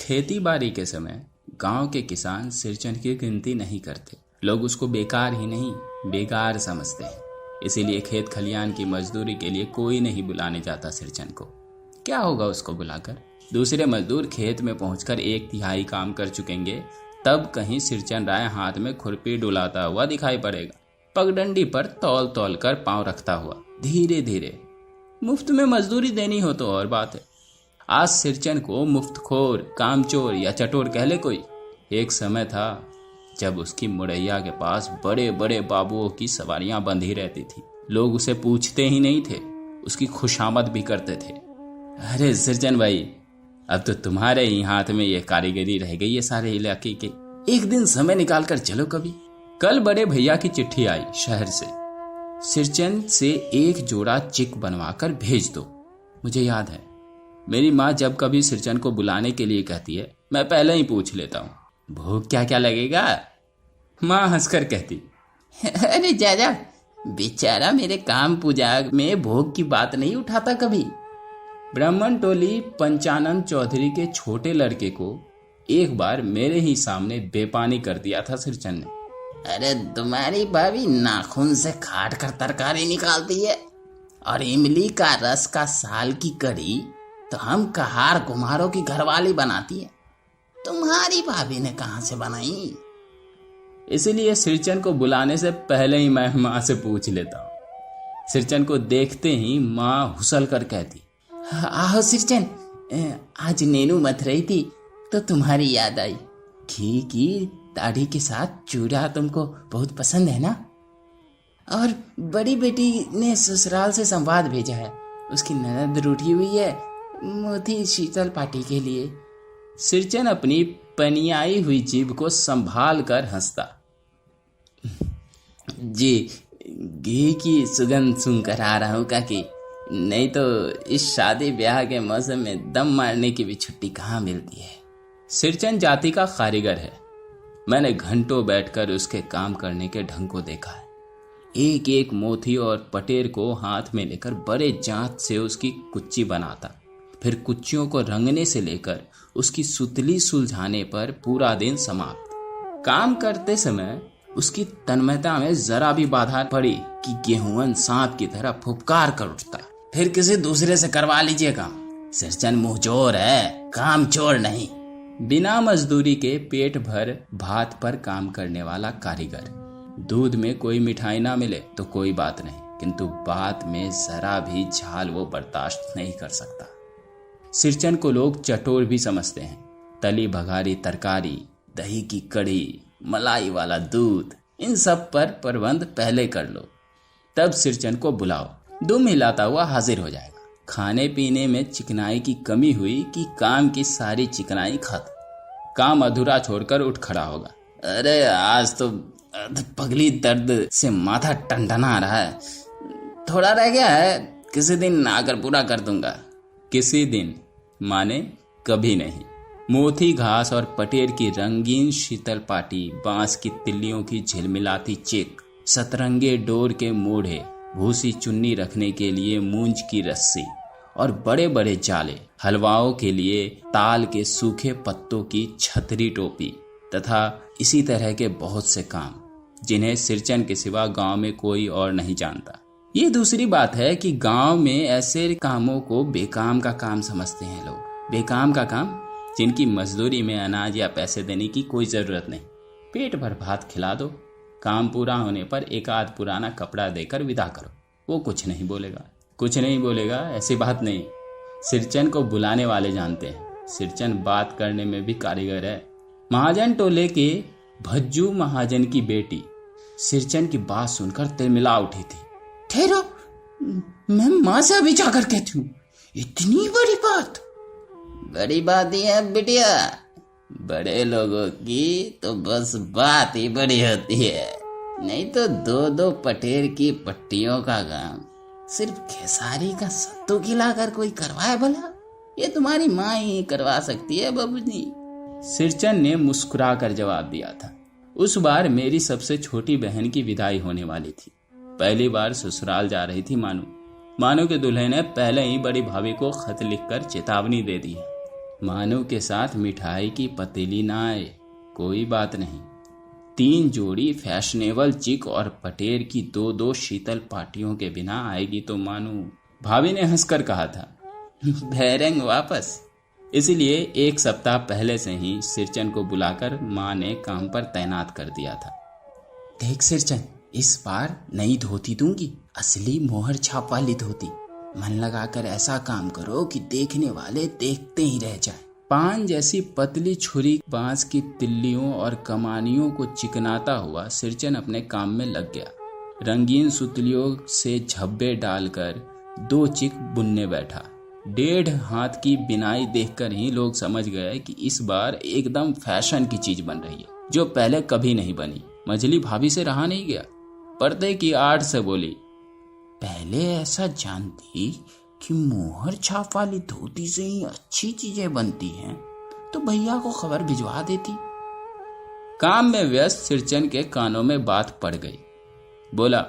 खेती बाड़ी के समय गांव के किसान सिरचन की गिनती नहीं करते। लोग उसको बेकार ही नहीं बेकार समझते हैं। इसीलिए खेत खलियान की मजदूरी के लिए कोई नहीं बुलाने जाता सिरचन को। क्या होगा उसको बुलाकर? दूसरे मजदूर खेत में पहुंचकर 1/3 काम कर चुकेंगे, तब कहीं सिरचन राय हाथ में खुरपी डुलाता हुआ दिखाई पड़ेगा, पगडंडी पर तौल तौल कर पांव रखता हुआ धीरे धीरे। मुफ्त में मजदूरी देनी हो तो और बात है। आज सिरचन को मुफ्तखोर, कामचोर या चटोर कह ले कोई। एक समय था जब उसकी मुड़ैया के पास बड़े बड़े बाबुओं की सवारियां बंधी रहती थी। लोग उसे पूछते ही नहीं थे, उसकी खुशामद भी करते थे। अरे सिरचन भाई, अब तो तुम्हारे ही हाथ में ये कारीगरी रह गई है सारे इलाके के। एक दिन समय निकाल कर चलो कभी। कल बड़े भैया की चिट्ठी आई शहर से। सिरचन से एक जोड़ा चिक बनवाकर भेज दो। मुझे याद है, मेरी माँ जब कभी सिरचन को बुलाने के लिए कहती है, मैं पहले ही पूछ लेता हूँ, भोग क्या क्या लगेगा? माँ हंसकर कहती, अरे जाजा, बेचारा मेरे काम पूजा में भोग की बात नहीं उठाता कभी। ब्राह्मण टोली पंचानंद चौधरी के छोटे लड़के को एक बार मेरे ही सामने बेपानी कर दिया था सिरचन ने। अरे तुम्हारी भाभी नाखून से काट कर तरकारी निकालती है, और इमली का रस का साल की कढ़ी तो हम कहार कुम्हारों की घरवाली बनाती है। तुम्हारी भाभी ने कहां से बनाई? इसलिए सिरचन को बुलाने से पहले ही मैं माँ से पूछ लेता हूँ। सिरचन को देखते ही माँ हुसल कर कहती, आहो सिरचन, आज नेनू मत रही थी तो तुम्हारी याद आई। घी की दाढ़ी के साथ चूड़ा तुमको बहुत पसंद है ना? और बड़ी बेटी ने ससुराल से संवाद भेजा है, उसकी ननद रूठी हुई है मोती शीतल पार्टी के लिए। सिरचन अपनी पनियाई हुई जीभ को संभाल कर हंसता। जी, घी की सुगंध सुनकर आ रहा हूँ काकी, नहीं तो इस शादी ब्याह के मौसम में दम मारने की भी छुट्टी कहाँ मिलती है। सिरचन जाति का कारीगर है। मैंने घंटों बैठकर उसके काम करने के ढंग को देखा है। एक एक मोती और पटेर को हाथ में लेकर बड़े जांच से उसकी कुच्ची बनाता, फिर कुच्चियों को रंगने से लेकर उसकी सुतली सुलझाने पर पूरा दिन समाप्त। काम करते समय उसकी तन्मयता में जरा भी बाधा पड़ी कि गेहूं सांप की तरह फुफकार कर उठता। फिर किसी दूसरे से करवा लीजिए काम। सिरचन मुंहजोर है, काम चोर नहीं। बिना मजदूरी के पेट भर भात पर काम करने वाला कारीगर। दूध में कोई मिठाई ना मिले तो कोई बात नहीं, किंतु बात में जरा भी झाल वो बर्दाश्त नहीं कर सकता। सिरचन को लोग चटोर भी समझते हैं। तली भगारी तरकारी, दही की कढ़ी, मलाई वाला दूध, इन सब पर प्रबंध पहले कर लो, तब सिरचन को बुलाओ, दुम हिलाता हुआ हाजिर हो जाएगा। खाने पीने में चिकनाई की कमी हुई कि काम की सारी चिकनाई खत्म। काम अधूरा छोड़कर उठ खड़ा होगा। अरे आज तो पगली दर्द से माथा टनटना रहा है, थोड़ा रह गया है, किसी दिन आकर पूरा कर दूंगा। किसी दिन माने कभी नहीं। मोती घास और पटेर की रंगीन शीतल पाटी, बांस की तिल्लियों की झिलमिलाती चिक, सतरंगे डोर के मोढ़े, भूसी चुन्नी रखने के लिए मूंज की रस्सी और बड़े बड़े जाले, हलवाओं के लिए ताल के सूखे पत्तों की छतरी टोपी तथा इसी तरह के बहुत से काम जिन्हें सिरचन के सिवा गांव में कोई और नहीं जानता। ये दूसरी बात है कि गांव में ऐसे कामों को बेकाम का काम समझते हैं लोग। बेकाम का काम जिनकी मजदूरी में अनाज या पैसे देने की कोई जरूरत नहीं। पेट भर भात खिला दो, काम पूरा होने पर एक आध पुराना कपड़ा देकर विदा करो, वो कुछ नहीं बोलेगा। कुछ नहीं बोलेगा ऐसी बात नहीं। सिरचन को बुलाने वाले जानते हैं। सिरचन बात करने में भी कारीगर है। महाजन टोले के भज्जू महाजन की बेटी सिरचन की बात सुनकर तिलमिला उठी थी। ठहरो, मैं माँ से अभी जाकर कहती हूँ, इतनी बड़ी बात? बड़ी बात ही है बिटिया, बड़े लोगों की तो बस बात ही बड़ी होती है, नहीं तो 2-2 पटेर की पट्टियों का काम सिर्फ खेसारी का सत्तू खिलाकर कोई करवाए भला? ये तुम्हारी माँ ही करवा सकती है बाबूजी। सिरचन ने मुस्कुराकर जवाब दिया था। उस बार मेरी सबसे छोटी बहन की विदाई होने वाली थी। पहली बार ससुराल जा रही थी मानू। मानू के दूल्हे ने पहले ही बड़ी भाभी को खत लिखकर चेतावनी दे दी है मानव के साथ मिठाई की पतीली ना आए, कोई बात नहीं। 3 जोड़ी फैशनेबल चिक और पटेर की 2-2 शीतल पार्टियों के बिना आएगी तो मानू। भाभी ने हंसकर कहा था, भैरंग वापस। इसलिए 1 सप्ताह पहले से ही सिरचन को बुलाकर माँ ने काम पर तैनात कर दिया था। देख सिरचन, इस बार नई धोती दूंगी, असली मोहर छाप वाली धोती। मन लगाकर ऐसा काम करो कि देखने वाले देखते ही रह जाए। पान जैसी पतली छुरी बांस की तिल्लियों और कमानियों को चिकनाता हुआ सिरचन अपने काम में लग गया। रंगीन सुतलियों से झब्बे डालकर 2 चिक बुनने बैठा। 1.5 हाथ की बिनाई देखकर ही लोग समझ गए कि इस बार एकदम फैशन की चीज बन रही है, जो पहले कभी नहीं बनी। मझली भाभी से रहा नहीं गया, पर्दे की आड़ से बोली, पहले ऐसा जानती कि मोहर छाप वाली धोती से ही अच्छी चीजें बनती हैं तो भैया को खबर भिजवा देती। काम में व्यस्त सिरचन के कानों में बात पड़ गई। बोला,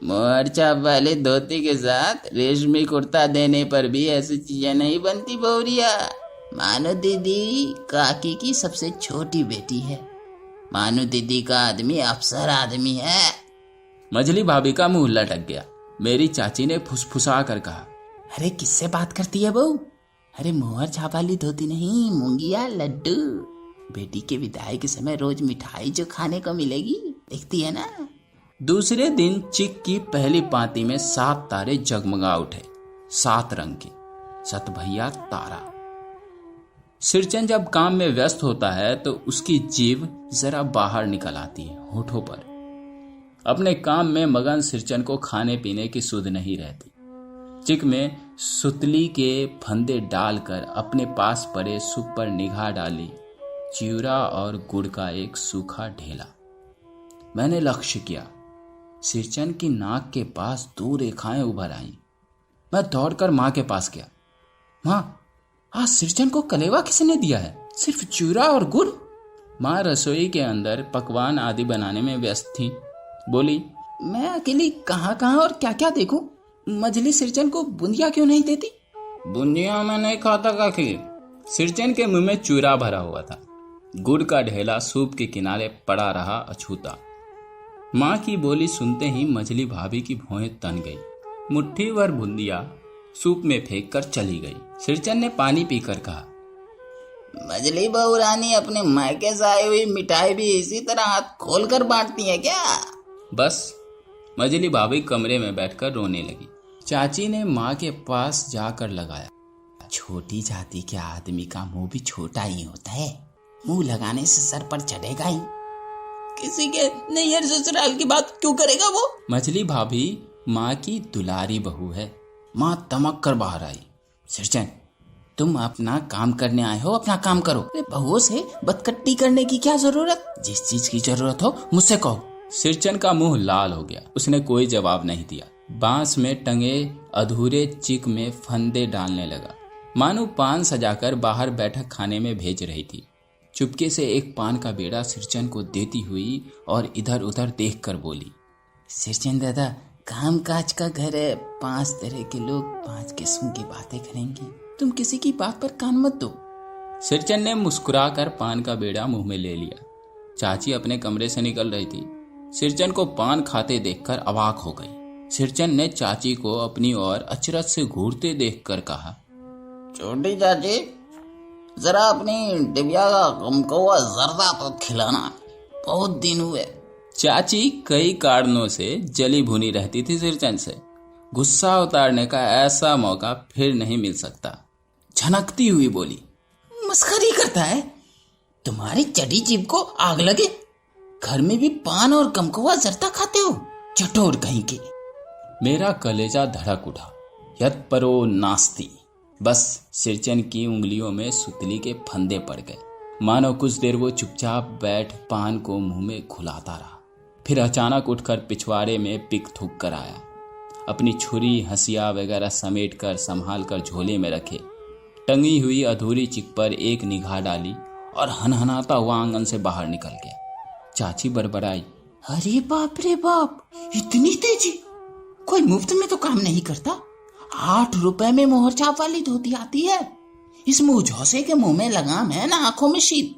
मोहर छाप वाले धोती के साथ रेशमी कुर्ता देने पर भी ऐसी चीजें नहीं बनती बहुरिया। मानो दीदी काकी की सबसे छोटी बेटी है। मानो दीदी का आदमी अफसर आदमी है। मझली भाभी का मुंह लटक गया। मेरी चाची ने फुसफुसा कर कहा, अरे किससे बात करती है बहू? अरे मोहर छाप वाली धोती नहीं, मूंगिया लड्डू। बेटी के विदाई के समय रोज मिठाई जो खाने को मिलेगी, देखती है ना। दूसरे दिन चिक की पहली पाती में 7 तारे जगमगा उठे, 7 रंग के, सत भैया तारा। सिरचन जब काम में व्यस्त होता है तो उसकी जीभ जरा बाहर निकल आती है होठों पर। अपने काम में मगन सिरचन को खाने पीने की सुध नहीं रहती। चिक में सुतली के फंदे डालकर अपने पास पड़े सूप पर निगाह डाली। चिवड़ा और गुड़ का एक सूखा ढेला। मैंने लक्ष्य किया। सिरचन की नाक के पास 2 रेखाएं उभर आईं। मैं दौड़कर माँ के पास गया। माँ, आज सिरचन को कलेवा किसने दिया है? सिर्फ चिवड़ा और गुड़? माँ रसोई के अंदर पकवान आदि बनाने में व्यस्त थी। बोली, मैं अकेली कहाँ और क्या क्या देखूं? मझली सिरचन को बूंदिया क्यों नहीं देती? बूंदिया मैं नहीं खाता काकी। सिरचन के मुंह में चूरा भरा हुआ था। गुड़ का ढेला सूप के किनारे पड़ा रहा अछूता। माँ की बोली सुनते ही मझली भाभी की भौहें तन गई। मुट्ठी भर बूंदिया सूप में फेंक कर चली गई। सिरचन ने पानी पीकर कहा, मझली बहू रानी अपने मायके से आई हुई मिठाई भी इसी तरह हाथ खोलकर बांटती है क्या? बस। मझली भाभी कमरे में बैठकर रोने लगी। चाची ने माँ के पास जाकर लगाया, छोटी जाति के आदमी का मुंह भी छोटा ही होता है, मुंह लगाने से सर पर चढ़ेगा ही। किसी के नैहर ससुराल की बात क्यों करेगा वो? मझली भाभी माँ की दुलारी बहू है। माँ तमक कर बाहर आई। सिरचन, तुम अपना काम करने आए हो, अपना काम करो। बहुओं से बदकट्टी करने की क्या जरूरत? जिस चीज की जरूरत हो मुझसे कहो। सिरचन का मुंह लाल हो गया। उसने कोई जवाब नहीं दिया। बांस में टंगे अधूरे चिक में फंदे डालने लगा। मानो पान सजाकर बाहर बैठक खाने में भेज रही थी। चुपके से एक पान का बेड़ा सिरचन को देती हुई और इधर उधर देखकर बोली, सिरचन दादा, काम काज का घर है, 5 तरह के लोग 5 किस्म की बातें करेंगे, तुम किसी की बात पर कान मत दो। सिरचन ने मुस्कुराकर पान का बेड़ा मुंह में ले लिया। चाची अपने कमरे से निकल रही थी। सिरचन को पान खाते देखकर अवाक हो गई। सिरचन ने चाची को अपनी ओर अचरज से घूरते देखकर कहा, छोटी चाची, जरा अपनी डिबिया का गमकौआ जर्दा तो खिलाना, बहुत दिन हुए। चाची कई कारणों से जली भुनी रहती थी सिरचन से। गुस्सा उतारने का ऐसा मौका फिर नहीं मिल सकता। झनकती हुई बोली, मस्खरी करता है? तुम्हारी चटी जीभ को आग लगे। घर में भी पान और गमकौआ जर्दा खाते हो, चटोर कहीं के। मेरा कलेजा धड़क उठा। यत परो नास्ती। बस सिरचन की उंगलियों में सुतली के फंदे पड़ गए। मानो कुछ देर वो चुपचाप बैठ पान को मुंह में घुलाता रहा। फिर अचानक उठकर पिछवाड़े में पिक थूक कर आया। अपनी छुरी, हंसिया वगैरह समेट कर संभाल कर झोले में रखे। टंगी हुई अधूरी चिक पर एक निगाह डाली और हनहनाता हुआ आंगन से बाहर निकल गया। चाची बड़बड़ाई, अरे बाप रे बाप, इतनी तेजी! कोई मुफ्त में तो काम नहीं करता। 8 रुपए में मोहर छाप वाली धोती आती है। इस मुंह झोसे के मुंह में लगाम है ना आंखों में शील।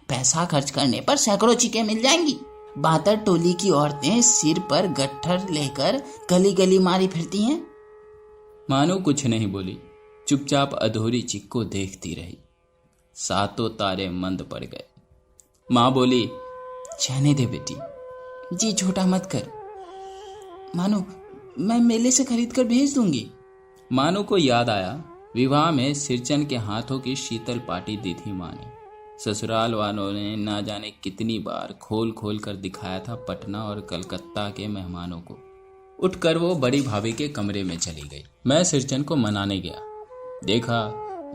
पैसा खर्च करने पर सैकड़ों चिकें मिल जाएंगी। बातर टोली की औरतें सिर पर गट्ठर लेकर गली गली मारी फिरती हैं। मानो कुछ नहीं बोली, चुपचाप अधूरी चिक को देखती रही। सातों तारे मंद पड़ गए। माँ बोली, जाने दे बेटी, जी छोटा मत कर। मानो मैं मेले से खरीद कर भेज दूंगी। मानो को याद आया, विवाह में सिरचन के हाथों की शीतल पाटी दी थी माँ ने। ससुराल वालों ने ना जाने कितनी बार खोल खोल कर दिखाया था पटना और कलकत्ता के मेहमानों को। उठकर वो बड़ी भाभी के कमरे में चली गई। मैं सिरचन को मनाने गया। देखा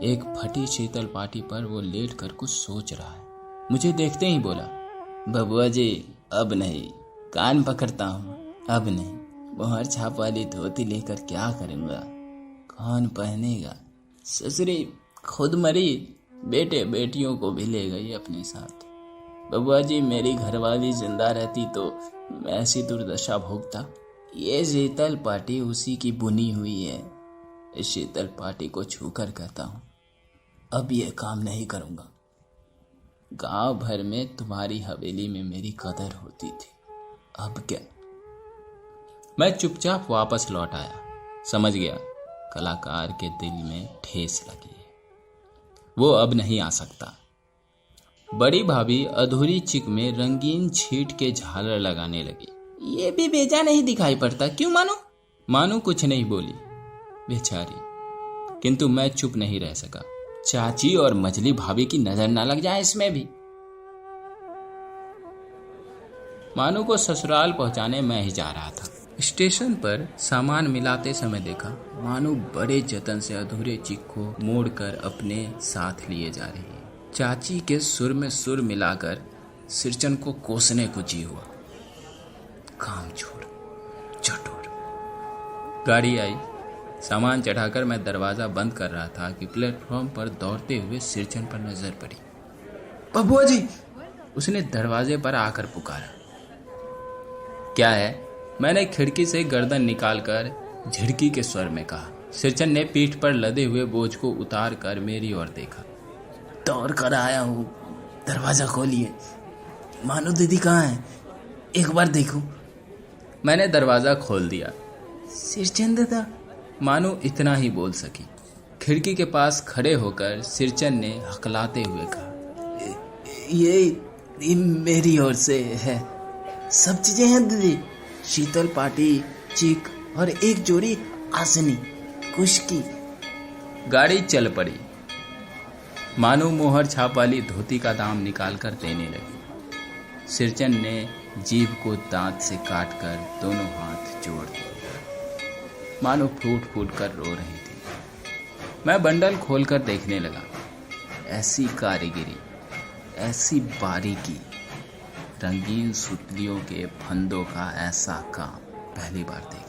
एक फटी शीतल पाटी पर वो लेट कर कुछ सोच रहा है। मुझे देखते ही बोला, बबुआ जी अब नहीं, कान पकड़ता हूँ, अब नहीं। मोहर छाप वाली धोती लेकर क्या करूँगा, कौन पहनेगा। ससुरी खुद मरी, बेटे बेटियों को भी ले गई अपने साथ। बबुआ जी मेरी घरवाली जिंदा रहती तो मैं ऐसी दुर्दशा भोगता। ये शीतल पाटी उसी की बुनी हुई है। इस शीतल पाटी को छूकर कहता हूँ, अब ये काम नहीं करूँगा। गांव भर में तुम्हारी हवेली में मेरी कदर होती थी, अब क्या। मैं चुपचाप वापस लौट आया। समझ गया कलाकार के दिल में ठेस लगी है, वो अब नहीं आ सकता। बड़ी भाभी अधूरी चिक में रंगीन छीट के झालर लगाने लगी। ये भी बेजा नहीं दिखाई पड़ता, क्यों मानो? मानो कुछ नहीं बोली, बेचारी। किंतु मैं चुप नहीं रह सका। चाची और मझली भाभी की नजर ना लग जाए इसमें भी। मानो को ससुराल पहुंचाने मैं ही जा रहा था। स्टेशन पर सामान मिलाते समय देखा मानो बड़े जतन से अधूरे चिक को मोड़कर अपने साथ लिए जा रही है। चाची के सुर में सुर मिलाकर सिरचन को कोसने को जी हुआ। कामचोर, चटोर। गाड़ी आई। सामान चढ़ाकर मैं दरवाजा बंद कर रहा था कि प्लेटफॉर्म पर दौड़ते हुए सिरचन पर नजर पड़ी। बबुआ जी, उसने दरवाजे पर आकर पुकारा। क्या है? मैंने खिड़की से गर्दन निकालकर झिड़की के स्वर में कहा। सिरचन ने पीठ पर लदे हुए बोझ को उतार कर मेरी ओर देखा। दौड़ कर आया हूँ, दरवाजा खोलिए। मानो दीदी कहाँ है, एक बार देखो। मैंने दरवाजा खोल दिया। सिरचन दादा, मानो इतना ही बोल सकी। खिड़की के पास खड़े होकर सिरचन ने हकलाते हुए कहा, ये मेरी ओर से है, सब चीजें हैं दीदी। शीतल पाटी, चिक और एक जोड़ी आसनी कुश की। गाड़ी चल पड़ी। मानो मोहर छाप वाली धोती का दाम निकालकर देने लगी। सिरचन ने जीभ को दांत से काटकर दोनों हाथ जोड़ दिए। मानो फूट फूट कर रो रही थी। मैं बंडल खोलकर देखने लगा। ऐसी कारीगिरी, ऐसी बारीकी, रंगीन सुतलियों के फंदों का ऐसा काम पहली बार देखा।